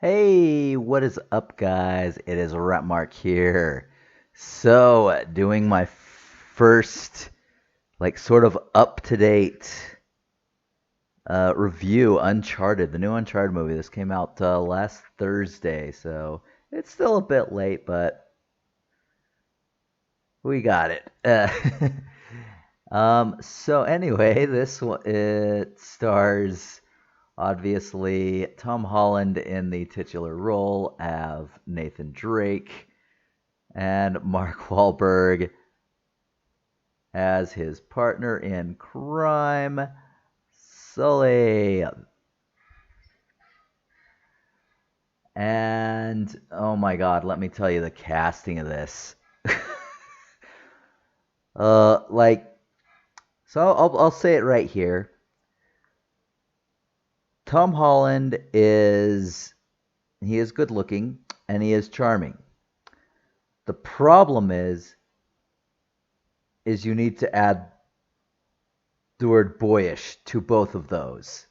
Hey, what is up, guys? It is Rapmark here. So, doing my first, sort of up to date review, Uncharted, the new Uncharted movie. This came out last Thursday, so it's still a bit late, but we got it. So anyway, this one it stars obviously Tom Holland in the titular role of Nathan Drake and Mark Wahlberg as his partner in crime, Sully. And oh my God, let me tell you the casting of this. uh, like, so I'll say it right here. Tom Holland is good looking and he is charming. The problem is you need to add the word boyish to both of those.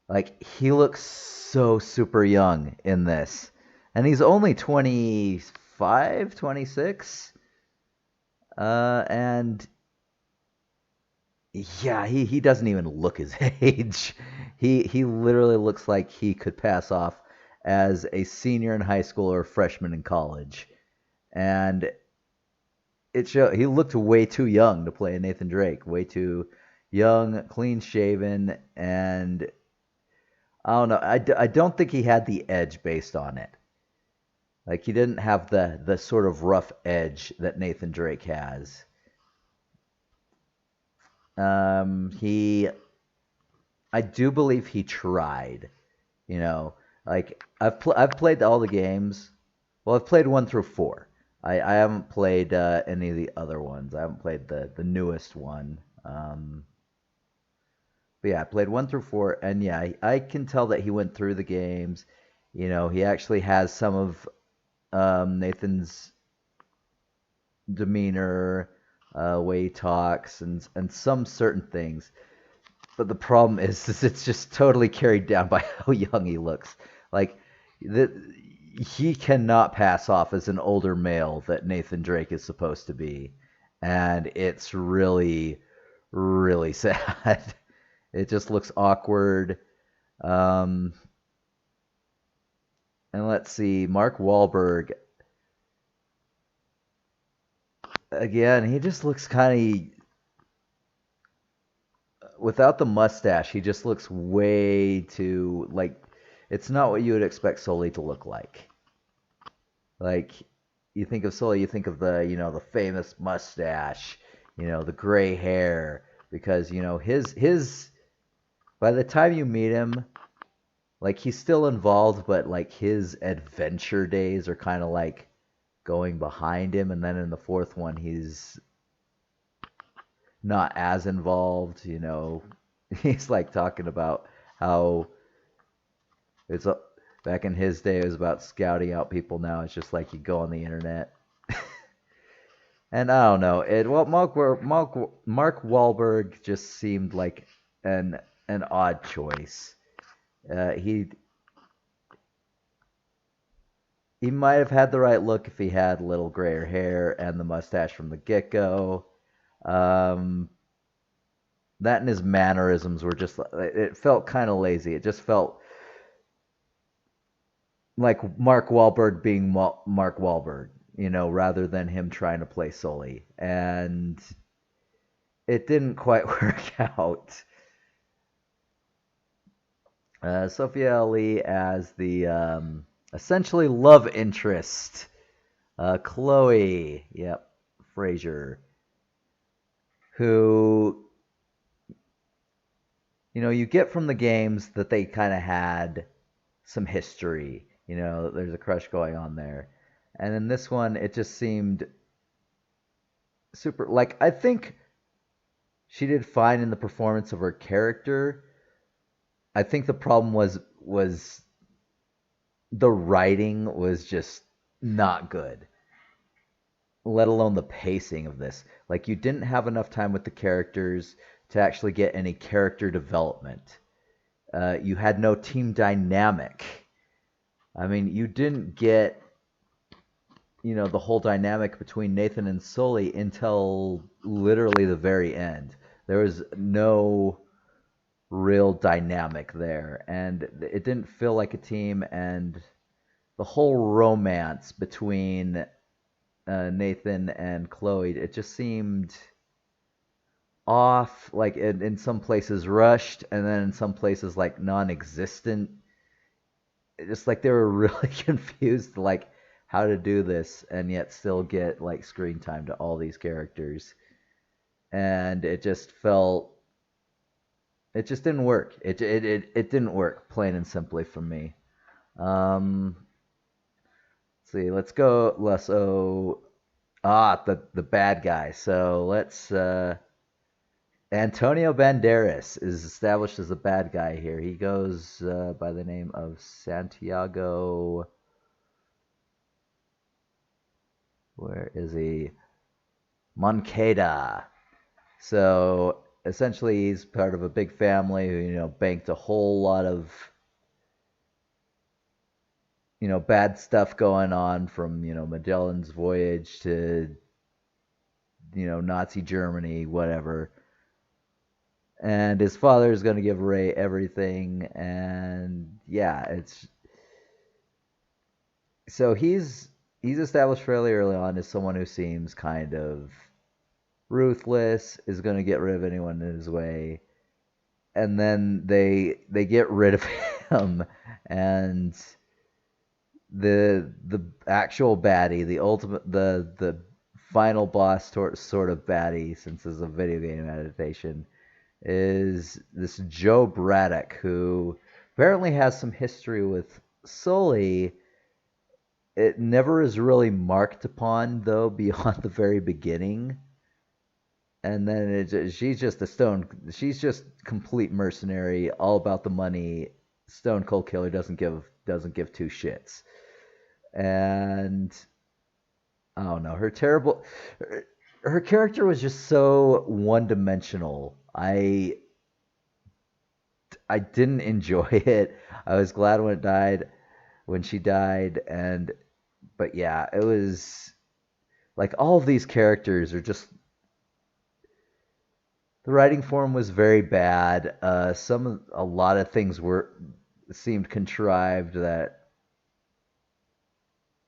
Like he looks so super young in this. And he's only 25, 26. And yeah, he doesn't even look his age. He literally looks like he could pass off as a senior in high school or a freshman in college. And he looked way too young to play Nathan Drake, way too young, clean shaven, and I don't know. I don't think he had the edge based on it. Like he didn't have the sort of rough edge that Nathan Drake has. He I do believe he tried. You know, like I've played all the games. Well, I've played 1 through 4. I haven't played any of the other ones. I haven't played the newest one. But yeah, I played 1 through 4, and yeah, I can tell that he went through the games. You know, he actually has some of Nathan's demeanor, way he talks, and some certain things. But the problem is it's just totally carried down by how young he looks. Like the, he cannot pass off as an older male that Nathan Drake is supposed to be, and it's really, really sad. It just looks awkward. Um, and let's see, Mark Wahlberg. Again, he just looks kind of without the mustache. He just looks way too like it's not what you would expect Sully to look like. Like you think of Sully, you think of the famous mustache, the gray hair, because his by the time you meet him, like he's still involved, but like his adventure days are kind of like going behind him, and then in the fourth one he's not as involved. He's like talking about how it's a, back in his day it was about scouting out people. Now it's just like you go on the internet. And I don't know. Mark Wahlberg just seemed like an an odd choice. Uh, he he might have had the right look if he had little grayer hair and the mustache from the get go. Um, that and his mannerisms were just it felt kind of lazy. It just felt like Mark Wahlberg being Mark Wahlberg, rather than him trying to play Sully. And it didn't quite work out. Sophia Ali as the essentially love interest. Chloe, yep, Fraser, who you get from the games that they kind of had some history. There's a crush going on there, and in this one, it just seemed super. Like I think she did fine in the performance of her character. I think the problem was the writing was just not good, let alone the pacing of this. Like you didn't have enough time with the characters to actually get any character development. You had no team dynamic. I mean, you didn't get, the whole dynamic between Nathan and Sully until literally the very end. There was no real dynamic there, and it didn't feel like a team. And the whole romance between Nathan and Chloe, it just seemed off, like in some places rushed, and then in some places like non-existent. Just like they were really confused, like how to do this and yet still get like screen time to all these characters. And it just didn't work. It didn't work, plain and simply for me. Um, let's see, the bad guy. So let's Antonio Banderas is established as the bad guy here. He goes by the name of Santiago. Where is he? Moncada. So essentially, he's part of a big family who, banked a whole lot of, bad stuff going on from, Magellan's voyage to, Nazi Germany, whatever. And his father is going to give Ray everything. And yeah, it's so he's established fairly early on as someone who seems kind of ruthless, is going to get rid of anyone in his way. And then they get rid of him, and the actual baddie, the ultimate, the final boss sort of baddie, since it's a video game adaptation, is this Joe Braddock, who apparently has some history with Sully. It never is really marked upon, though, beyond the very beginning. And then she's just complete mercenary, all about the money. Stone cold killer, doesn't give two shits. And I don't know, her character was just so one dimensional. I didn't enjoy it. I was glad when she died. And but yeah, it was like all of these characters are just, the writing form was very bad. A lot of things seemed contrived, that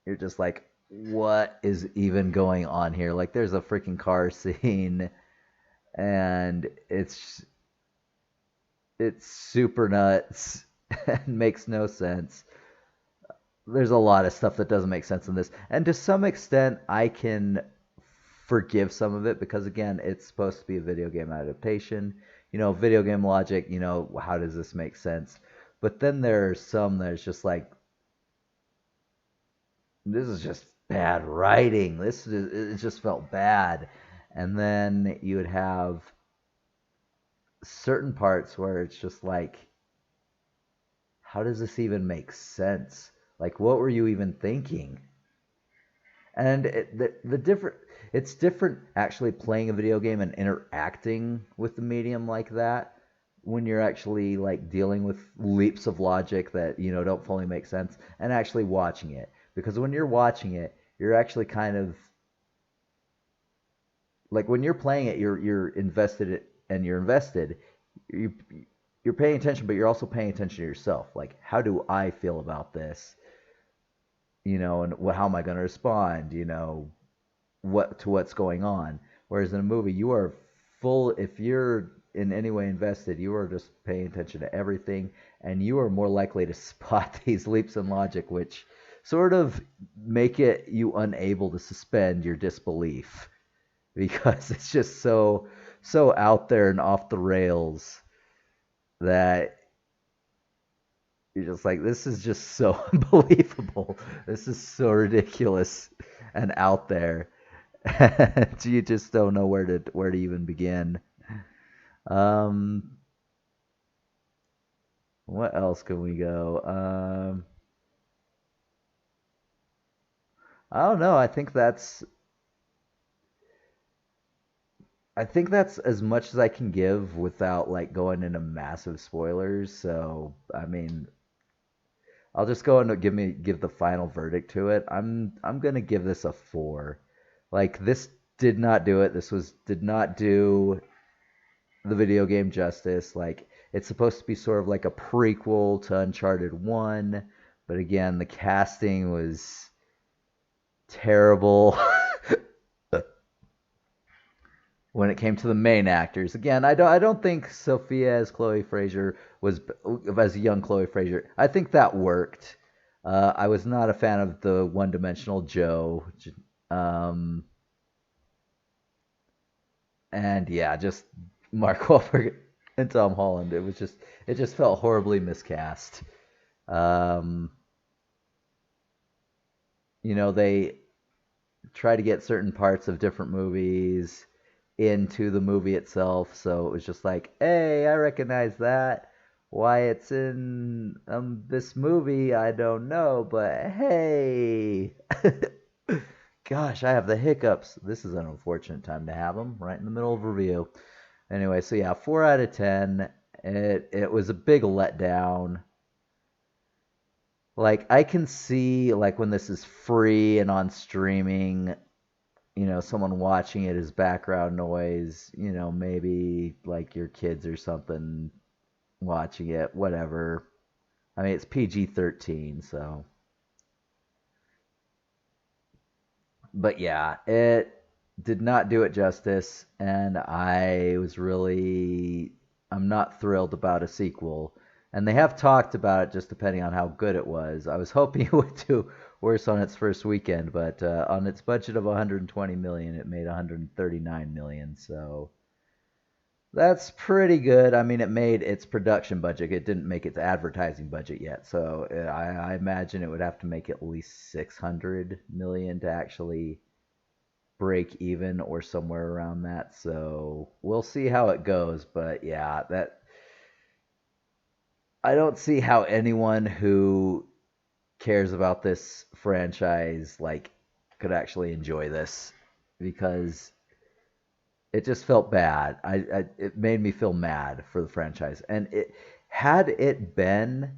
you're just like, what is even going on here? Like, there's a freaking car scene, and it's super nuts and makes no sense. There's a lot of stuff that doesn't make sense in this, and to some extent, I can forgive some of it because, again, it's supposed to be a video game adaptation. Video game logic. How does this make sense? But then there's some that's just like, this is just bad writing. It just felt bad. And then you would have certain parts where it's just like, how does this even make sense? Like, what were you even thinking? And the different it's different actually playing a video game and interacting with the medium like that, when you're actually like dealing with leaps of logic that don't fully make sense, and actually watching it. Because when you're watching it, you're actually kind of like, when you're playing it, you're invested, and you're invested. you you're paying attention, but you're also paying attention to yourself. Like, how do I feel about this? And how am I going to respond? What's going on. Whereas in a movie, you are full. If you're in any way invested, you are just paying attention to everything, and you are more likely to spot these leaps in logic, which sort of make it you unable to suspend your disbelief, because it's just so out there and off the rails that you're just like, this is just so unbelievable. This is so ridiculous and out there. You just don't know where to even begin. Um, what else can we go? I don't know. I think I think that's as much as I can give without like going into massive spoilers. So, I mean, I'll just go and give the final verdict to it. I'm gonna give this a 4. Like this did not do it. This was did not do the video game justice. Like it's supposed to be sort of like a prequel to Uncharted 1, but again, the casting was terrible. When it came to the main actors. Again, I don't think Sophia as Chloe Fraser was as young Chloe Fraser. I think that worked. I was not a fan of the one-dimensional Joe. Um, and yeah, just Mark Wahlberg and Tom Holland. It just felt horribly miscast. Um, they try to get certain parts of different movies into the movie itself. So it was just like, hey, I recognize that. Why it's in this movie, I don't know, but hey. Gosh, I have the hiccups. This is an unfortunate time to have them right in the middle of review. Anyway, so yeah, 4 out of 10. It was a big letdown. Like I can see like when this is free and on streaming, someone watching it as background noise, maybe like your kids or something watching it, whatever. I mean, it's PG-13, so. But yeah, it did not do it justice, and I'm not thrilled about a sequel. And they have talked about it just depending on how good it was. I was hoping it would do worse on its first weekend, but on its budget of 120 million, it made 139 million. So that's pretty good. I mean, it made its production budget. It didn't make its advertising budget yet. So I imagine it would have to make at least 600 million to actually break even or somewhere around that. So we'll see how it goes. But yeah, that I don't see how anyone who cares about this franchise like could actually enjoy this because it just felt bad. It made me feel mad for the franchise. And it had it been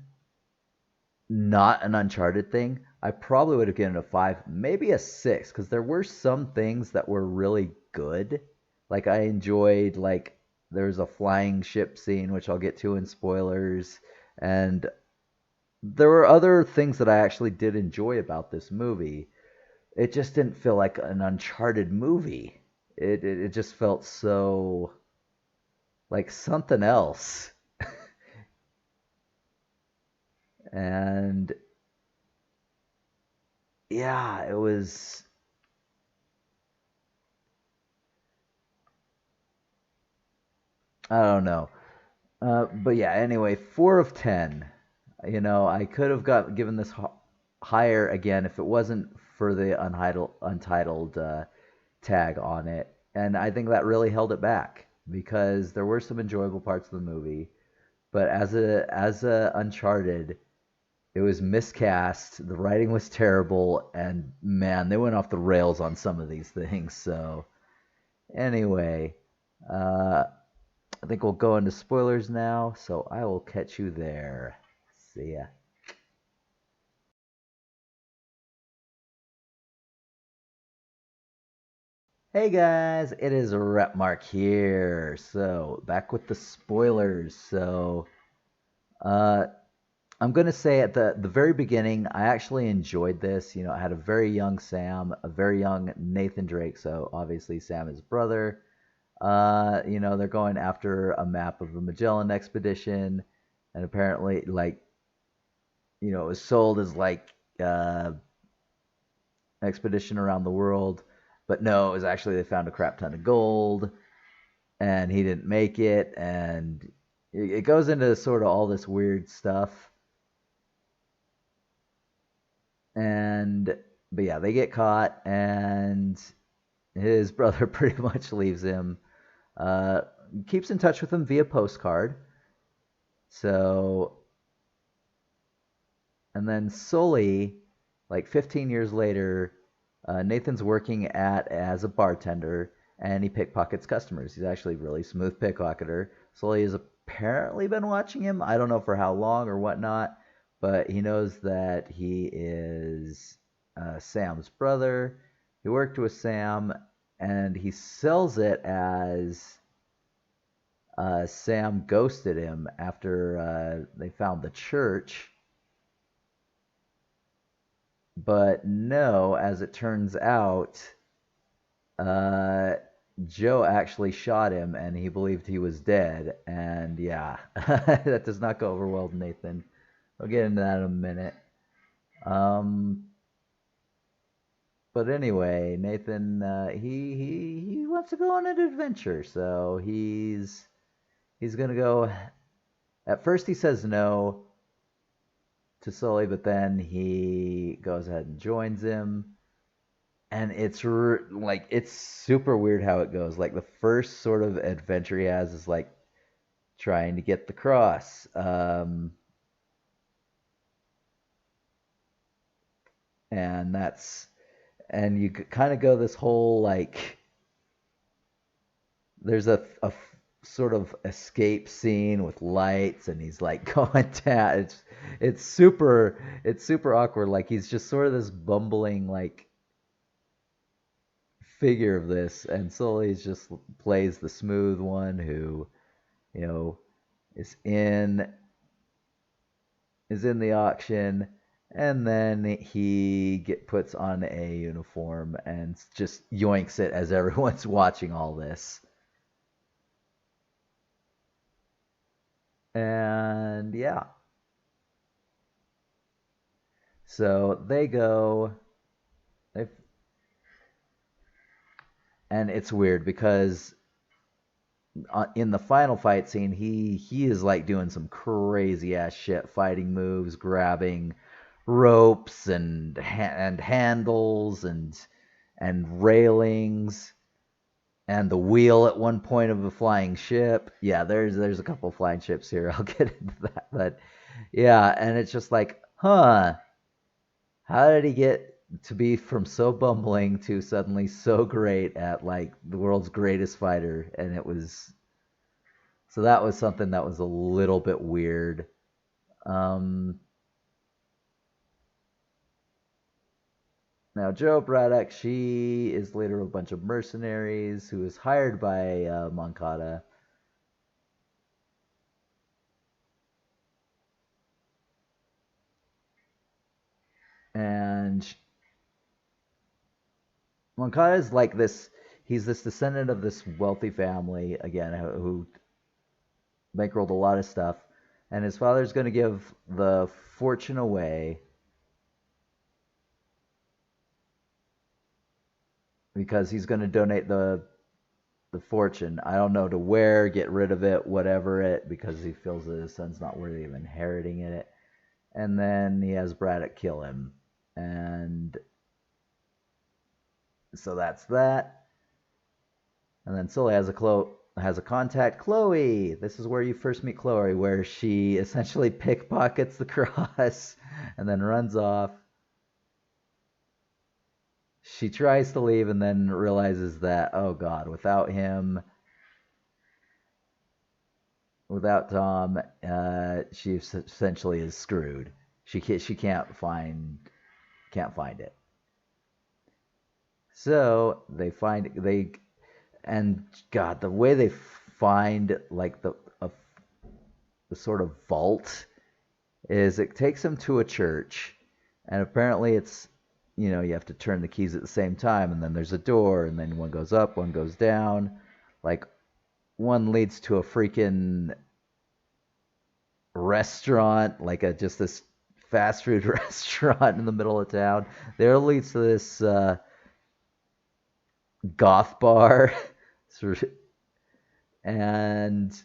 not an Uncharted thing, I probably would have given it a 5, maybe a 6 cuz there were some things that were really good. Like I enjoyed like there's a flying ship scene which I'll get to in spoilers, and there were other things that I actually did enjoy about this movie. It just didn't feel like an Uncharted movie. It just felt so like something else. And yeah, it was, I don't know. But yeah, anyway, 4 of 10. I could have got given this higher again if it wasn't for the untitled tag on it, and I think that really held it back because there were some enjoyable parts of the movie, but as a Uncharted, it was miscast. The writing was terrible, and man, they went off the rails on some of these things. So anyway, uh, I think we'll go into spoilers now. So I will catch you there. See ya. Hey guys, it is Rapmark here. So back with the spoilers. So uh, I'm gonna say at the very beginning, I actually enjoyed this. I had a very young Sam, a very young Nathan Drake. So obviously Sam is brother. They're going after a map of the Magellan expedition, and apparently, like, it was sold as like uh, expedition around the world, but no, it was actually they found a crap ton of gold, and he didn't make it, and it goes into sort of all this weird stuff, and but yeah, they get caught, and his brother pretty much leaves him. Uh, Keeps in touch with him via postcard. So, and then Sully, like 15 years later, Nathan's working as a bartender, and he pickpockets customers. He's actually a really smooth pickpocketer. Sully has apparently been watching him. I don't know for how long or whatnot, but he knows that he is Sam's brother. He worked with Sam, and he sells it as Sam ghosted him after they found the church. But no, as it turns out, uh, Joe actually shot him, and he believed he was dead. And yeah, that does not go over well with Nathan. I'll get into that in a minute. Um, but anyway, Nathan, he wants to go on an adventure, so he's gonna go. At first, he says no to Sully, but then he goes ahead and joins him. And like it's super weird how it goes. Like the first sort of adventure he has is like trying to get the cross, and you kind of go this whole like there's a sort of escape scene with lights, and he's like going down. It's super awkward. Like he's just sort of this bumbling like figure of this, and Sully's just plays the smooth one who you know is in the auction, and then puts on a uniform and just yoinks it as everyone's watching all this. And yeah, so they and it's weird because in the final fight scene, he is like doing some crazy ass shit, fighting moves, grabbing ropes and handles and railings and the wheel at one point of a flying ship. Yeah, there's a couple flying ships here. I'll get into that, but yeah, and it's just like, huh, how did he get to be from so bumbling to suddenly so great at like the world's greatest fighter? And it was so that was something that was a little bit weird. Um, Now, Joe Braddock, she is leader of a bunch of mercenaries who is hired by Moncada. And Moncada is like this, he's this descendant of this wealthy family, again, who bankrolled a lot of stuff. And his father's going to give the fortune away because he's going to donate the fortune. I don't know to where, get rid of it, whatever it, because he feels that his son's not worthy of inheriting it. And then he has Braddock kill him. And so that's that. And then Sully has a contact, Chloe. This is where you first meet Chloe, where she essentially pickpockets the cross and then runs off. She tries to leave and then realizes that, oh God, without Tom, she essentially is screwed. She can't find it. So and God, the way they find like the sort of vault is it takes them to a church, and apparently it's you have to turn the keys at the same time, and then there's a door, and then one goes up, one goes down, like one leads to a freaking restaurant, like a just this fast food restaurant in the middle of town. There leads to this goth bar, and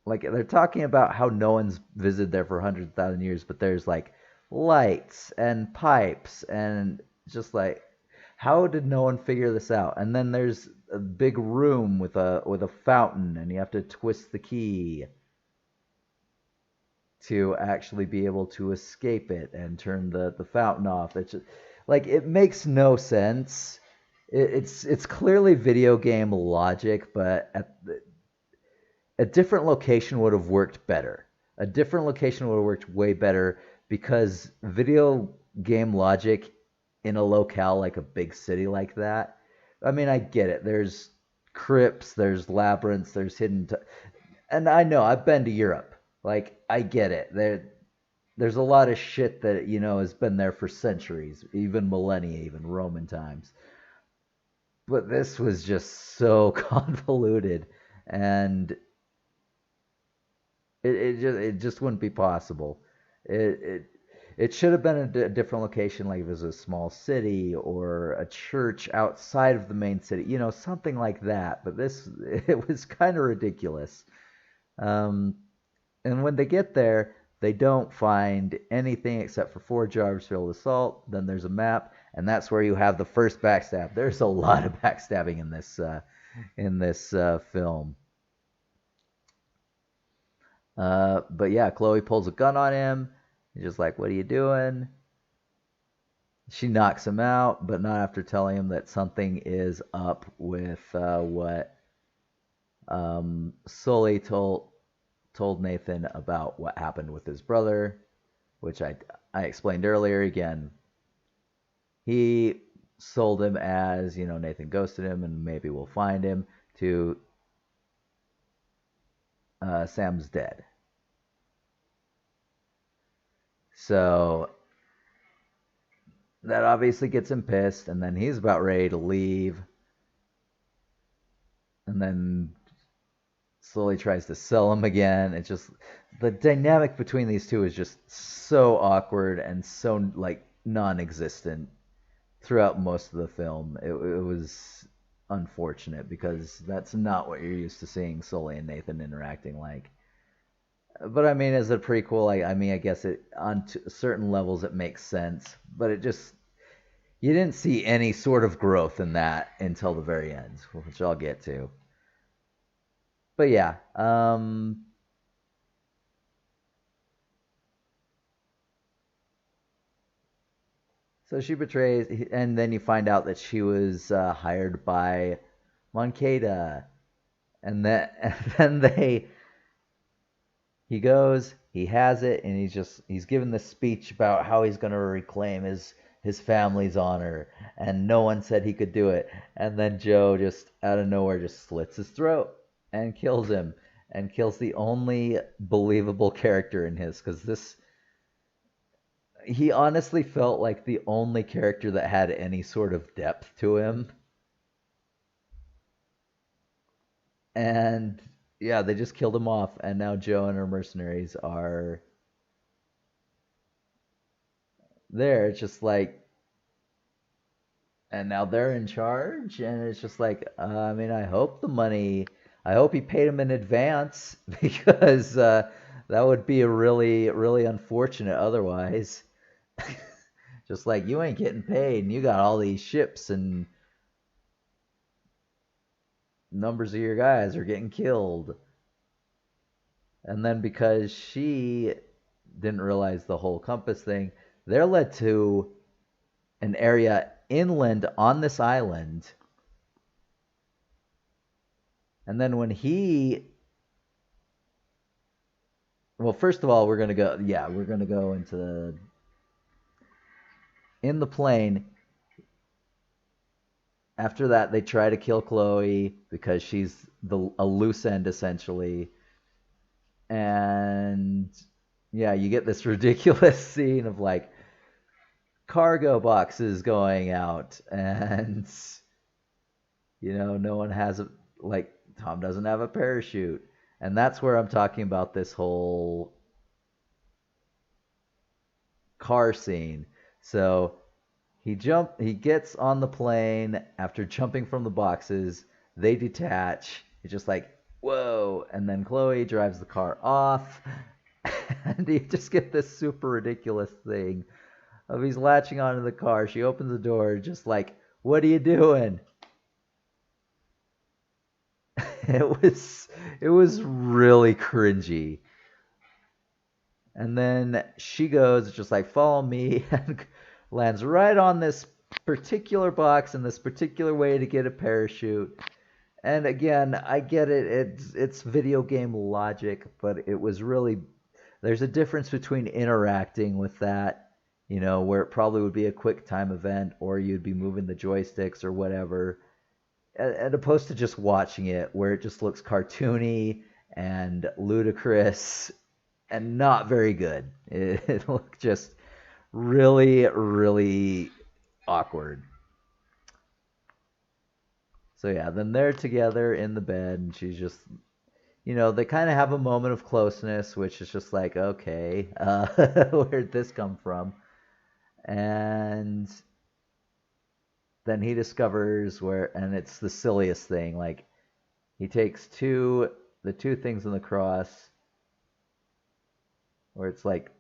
like they're talking about how no one's visited there for 100,000 years, but there's like lights and pipes and just like how did no one figure this out? And then there's a big room with a fountain, and you have to twist the key to actually be able to escape it and turn the fountain off. It's just, like it makes no sense. it's clearly video game logic, but a different location would have worked better. A different location would have worked way better because video game logic in a locale like a big city like that. I mean, I get it. There's crypts, there's labyrinths, there's and I know I've been to Europe. Like I get it. There's a lot of shit that has been there for centuries, even millennia, even Roman times. But this was just so convoluted, and it just wouldn't be possible. It it it should have been a different location, like if it was a small city or a church outside of the main city, something like that. But this it was kind of ridiculous. Um, and when they get there, they don't find anything except for four jars filled with salt. Then there's a map, and that's where you have the first backstab. There's a lot of backstabbing in this film. But yeah, Chloe pulls a gun on him. He's just like, "What are you doing?" She knocks him out, but not after telling him that something is up with what Sully told Nathan about what happened with his brother, which I explained earlier. Again, he sold him as Nathan ghosted him, and maybe we'll find him. To Sam's dead. So that obviously gets him pissed, and then he's about ready to leave, and then slowly tries to sell him again. It's just the dynamic between these two is just so awkward and so like non-existent throughout most of the film. It was unfortunate because that's not what you're used to seeing Sully and Nathan interacting like. But I mean, as a prequel, I mean, I guess it on certain levels it makes sense, but it just you didn't see any sort of growth in that until the very end, which I'll get to. But yeah, so she betrays, and then you find out that she was hired by Moncada, and then he goes, he has it, and he's given this speech about how he's going to reclaim his family's honor, and no one said he could do it, and then Joe just out of nowhere just slits his throat and kills him, and kills the only believable character in his, because this he honestly felt like the only character that had any sort of depth to him. And yeah, they just killed him off, and now Joe and her mercenaries are there. It's just like, and now they're in charge, and it's just like, I mean, I hope he paid him in advance because that would be a really, really unfortunate otherwise. Just like you ain't getting paid, and you got all these ships, and numbers of your guys are getting killed. And then because she didn't realize the whole compass thing, they're led to an area inland on this island. And then well, first of all, we're going to go in the plane. After that, they try to kill Chloe because she's a loose end essentially. And yeah, you get this ridiculous scene of like cargo boxes going out, and no one has like Tom doesn't have a parachute, and that's where I'm talking about this whole car scene. So he gets on the plane after jumping from the boxes. They detach. It's just like whoa, and then Chloe drives the car off, and you just get this super ridiculous thing of he's latching onto the car. She opens the door, just like, "What are you doing?" It was really cringy. And then she goes, just like, "Follow me," and lands right on this particular box in this particular way to get a parachute. And again, I get it. It's video game logic, but it was really there's a difference between interacting with that, where it probably would be a quick time event or you'd be moving the joysticks or whatever, as opposed to just watching it where it just looks cartoony and ludicrous and not very good. It looked just really, really awkward. So yeah, then they're together in the bed, and she's just, they kind of have a moment of closeness, which is just like, okay, where'd this come from? And then he discovers and it's the silliest thing. Like, he takes the two things in the cross, where it's like,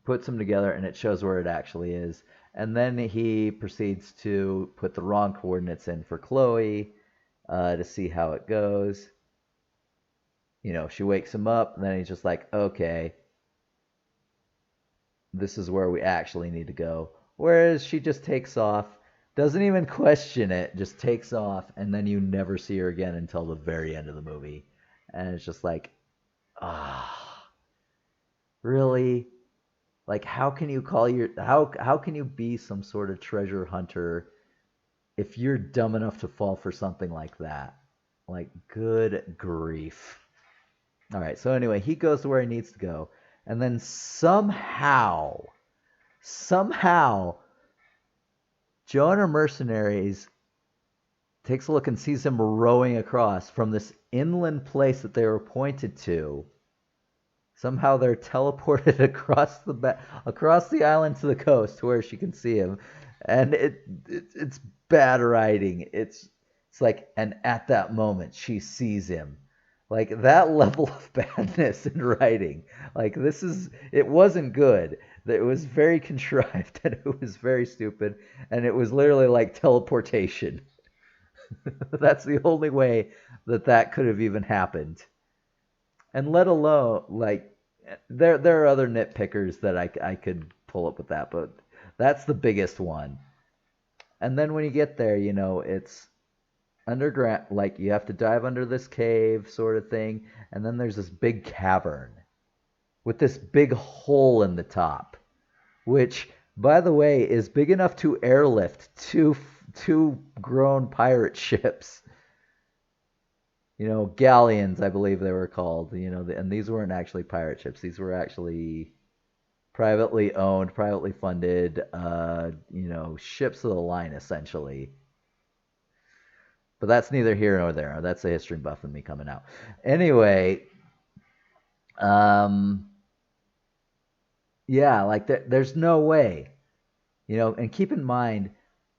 puts them together, and it shows where it actually is. And then he proceeds to put the wrong coordinates in for Chloe to see how it goes. She wakes him up, and then he's just like, okay, this is where we actually need to go. Whereas she just takes off, doesn't even question it, just takes off, and then you never see her again until the very end of the movie. And it's just like, ah, really? Like, how can you how can you be some sort of treasure hunter if you're dumb enough to fall for something like that? Like, good grief. All right, so anyway, he goes to where he needs to go, and then somehow, Joe and her mercenaries takes a look and sees him rowing across from this inland place that they were pointed to. Somehow they're teleported across the island to the coast to where she can see him, and it's bad writing. It's like, and at that moment she sees him. Like, that level of badness in writing. Like, it wasn't good. It was very contrived, and it was very stupid, and it was literally like teleportation. That's the only way that could have even happened. And let alone, like, there are other nitpickers that I could pull up with that, but that's the biggest one. And then when you get there, it's underground, like, you have to dive under this cave sort of thing, and then there's this big cavern with this big hole in the top, which, by the way, is big enough to airlift two grown pirate ships. Galleons, I believe they were called. And these weren't actually pirate ships. These were actually privately owned, privately funded, ships of the line, essentially. But that's neither here nor there. That's the history buff in me coming out. Anyway, yeah, like, there's no way. And keep in mind,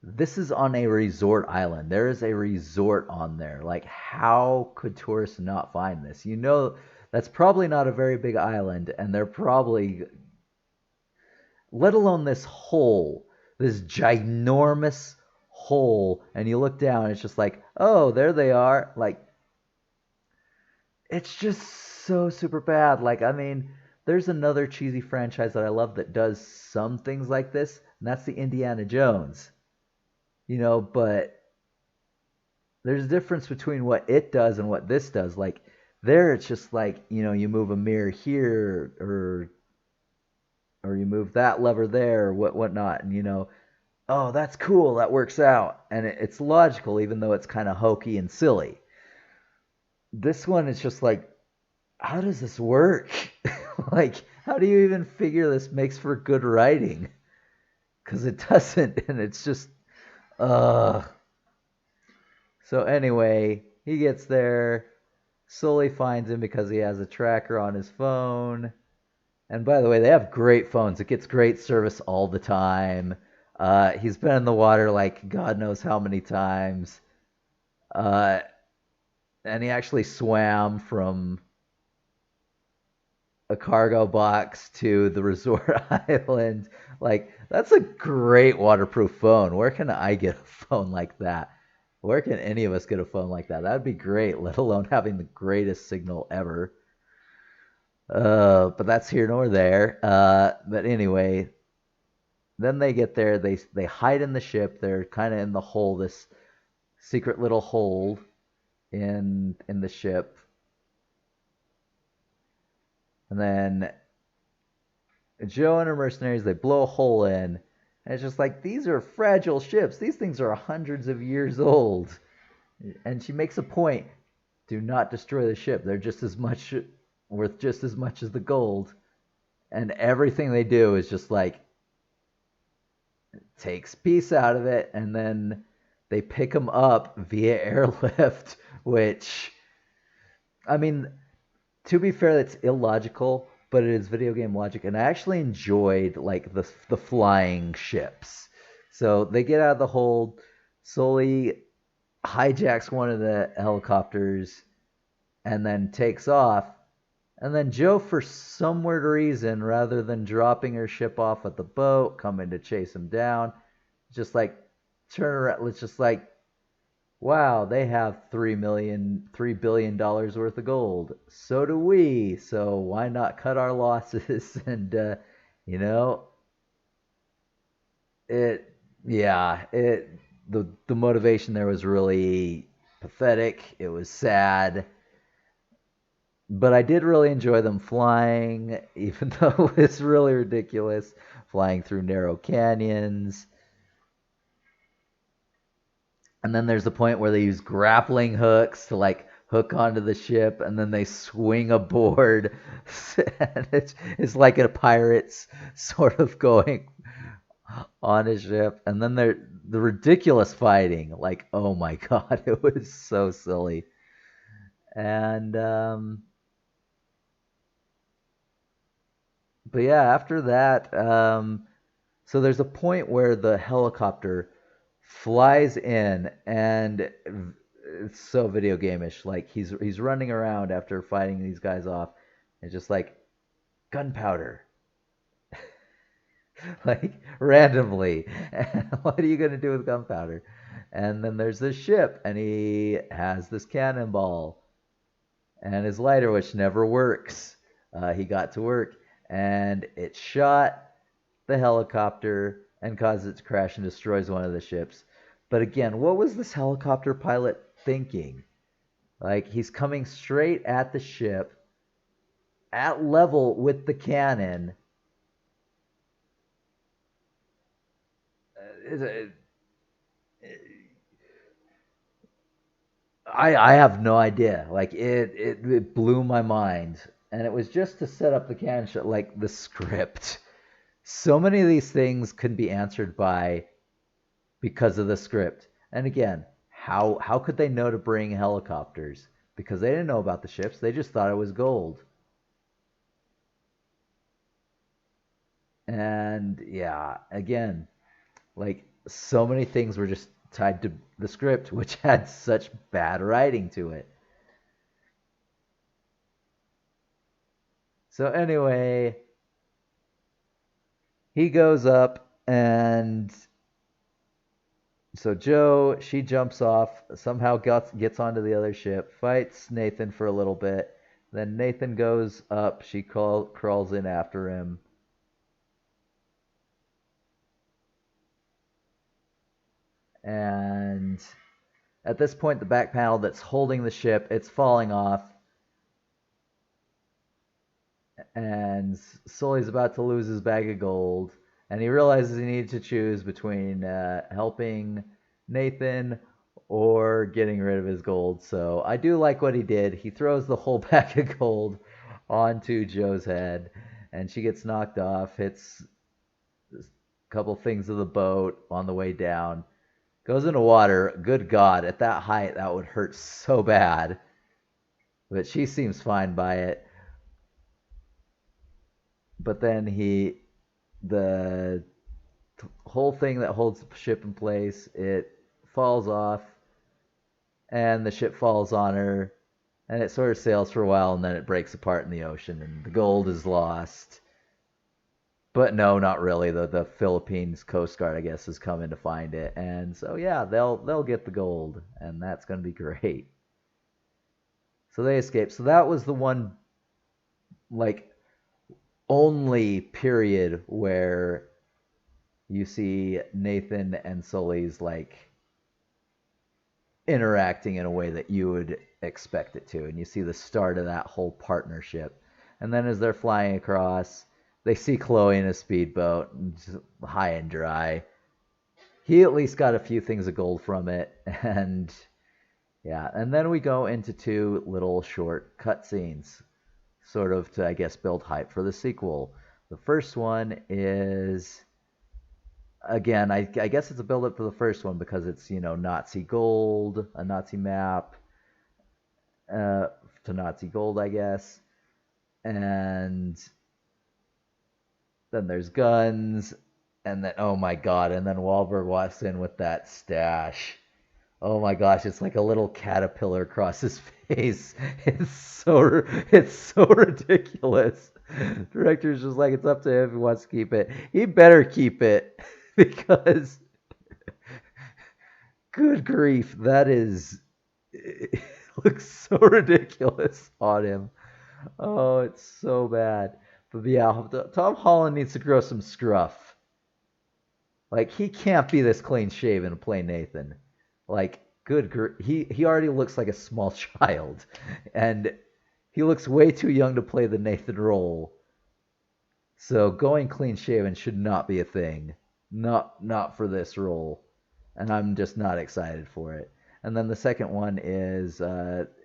this is on a resort island. There is a resort on there. Like, how could tourists not find this? That's probably not a very big island, and they're probably, let alone this hole, this ginormous hole, and you look down, and it's just like, oh, there they are. Like, it's just so super bad. Like, I mean, there's another cheesy franchise that I love that does some things like this, and that's the Indiana Jones. But there's a difference between what it does and what this does. Like, there it's just like, you move a mirror here, or you move that lever there, or whatnot, and oh, that's cool, that works out, and it's logical, even though it's kind of hokey and silly. This one is just like, how does this work? Like, how do you even figure this makes for good writing? Because it doesn't, and it's just, ugh. So anyway, he gets there. Sully finds him because he has a tracker on his phone. And by the way, they have great phones. It gets great service all the time. He's been in the water like God knows how many times. And he actually swam from a cargo box to the resort island. Like, that's a great waterproof phone. Where can I get a phone like that? Where can any of us get a phone like that? That'd be great, let alone having the greatest signal ever. But that's here nor there. But anyway, then they get there. They hide in the ship. They're kind of in the hole, this secret little hole in the ship. And then Joe and her mercenaries, they blow a hole in. And it's just like, these are fragile ships. These things are hundreds of years old. And she makes a point: do not destroy the ship. They're just as much worth just as much as the gold. And everything they do is just like takes peace out of it, and then they pick them up via airlift, which, I mean, to be fair, that's illogical, but it is video game logic, and I actually enjoyed like the flying ships. So they get out of the hold. Sully hijacks one of the helicopters and then takes off. And then Joe, for some weird reason, rather than dropping her ship off at the boat, coming to chase him down, just like turn around. It's just like, wow, they have $3 billion worth of gold. So do we. So why not cut our losses? And you know, it, yeah, it, the motivation there was really pathetic. It was sad, but I did really enjoy them flying, even though it's really ridiculous, flying through narrow canyons. And then there's a point where they use grappling hooks to like hook onto the ship, and then they swing aboard. And it's like a pirates sort of going on a ship. And then the ridiculous fighting, like, oh my god, it was so silly. And but yeah, after that, so there's a point where the helicopter flies in, and it's so video game-ish. Like he's running around after fighting these guys off, and just like gunpowder, like randomly. What are you gonna do with gunpowder? And then there's this ship, and he has this cannonball and his lighter, which never works. He got to work, and it shot the helicopter and causes it to crash and destroys one of the ships. But again, what was this helicopter pilot thinking? Like, he's coming straight at the ship at level with the cannon. I have no idea. Like, it blew my mind. And it was just to set up the cannon shot, like the script. So many of these things could be answered by because of the script. And again, how could they know to bring helicopters? Because they didn't know about the ships. They just thought it was gold. And yeah, again, like so many things were just tied to the script, which had such bad writing to it. So anyway, he goes up, and so Joe, she jumps off, somehow gets onto the other ship, fights Nathan for a little bit. Then Nathan goes up, she crawls in after him. And at this point, the back panel that's holding the ship, it's falling off. And Sully's about to lose his bag of gold. And he realizes he needs to choose between helping Nathan or getting rid of his gold. So I do like what he did. He throws the whole bag of gold onto Joe's head, and she gets knocked off, hits a couple things of the boat on the way down, goes into water. Good God, at that height, that would hurt so bad. But she seems fine by it. But then the whole thing that holds the ship in place, it falls off, and the ship falls on her, and it sort of sails for a while, and then it breaks apart in the ocean, and the gold is lost. But no, not really. The Philippines Coast Guard, I guess, has come in to find it, and so yeah, they'll get the gold, and that's gonna be great. So they escape. So that was the one, like, only period where you see Nathan and Sully's like interacting in a way that you would expect it to, and you see the start of that whole partnership. And then as they're flying across, they see Chloe in a speedboat, just high and dry. He at least got a few things of gold from it, and yeah. And then we go into two little short cutscenes, sort of to, I guess, build hype for the sequel. The first one is, again, I guess it's a build up to the first one because it's, Nazi gold, a Nazi map, uh, to Nazi gold, I guess. And then there's guns, and then, oh my god, and then Wahlberg walks in with that stash. Oh my gosh, it's like a little caterpillar across his face. It's so ridiculous. Director's just like, it's up to him if he wants to keep it. He better keep it because good grief, that is it looks so ridiculous on him. Oh, it's so bad. But yeah, Tom Holland needs to grow some scruff. Like he can't be this clean shaven to play Nathan. Like he already looks like a small child, and he looks way too young to play the Nathan role. So going clean shaven should not be a thing. Not for this role, and I'm just not excited for it. And then the second one is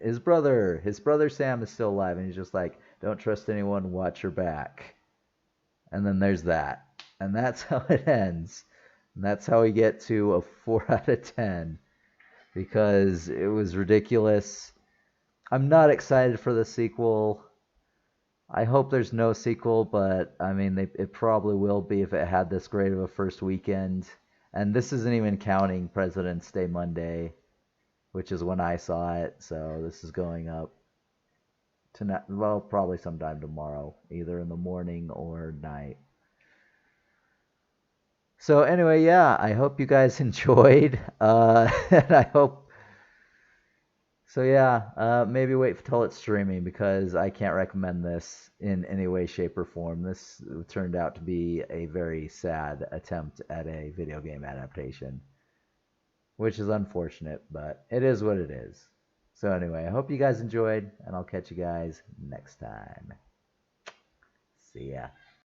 his brother. His brother Sam is still alive, and he's just like, "Don't trust anyone. Watch your back." And then there's that, and that's how it ends. And that's how we get to a 4 out of 10 because it was ridiculous. I'm not excited for the sequel. I hope there's no sequel, but I mean, it probably will be if it had this great of a first weekend. And this isn't even counting President's Day Monday, which is when I saw it. So this is going up tonight. Well, probably sometime tomorrow, either in the morning or night. So anyway, yeah, I hope you guys enjoyed, and I hope so. Yeah, maybe wait till it's streaming because I can't recommend this in any way, shape, or form. This turned out to be a very sad attempt at a video game adaptation, which is unfortunate, but it is what it is. So anyway, I hope you guys enjoyed, and I'll catch you guys next time. See ya.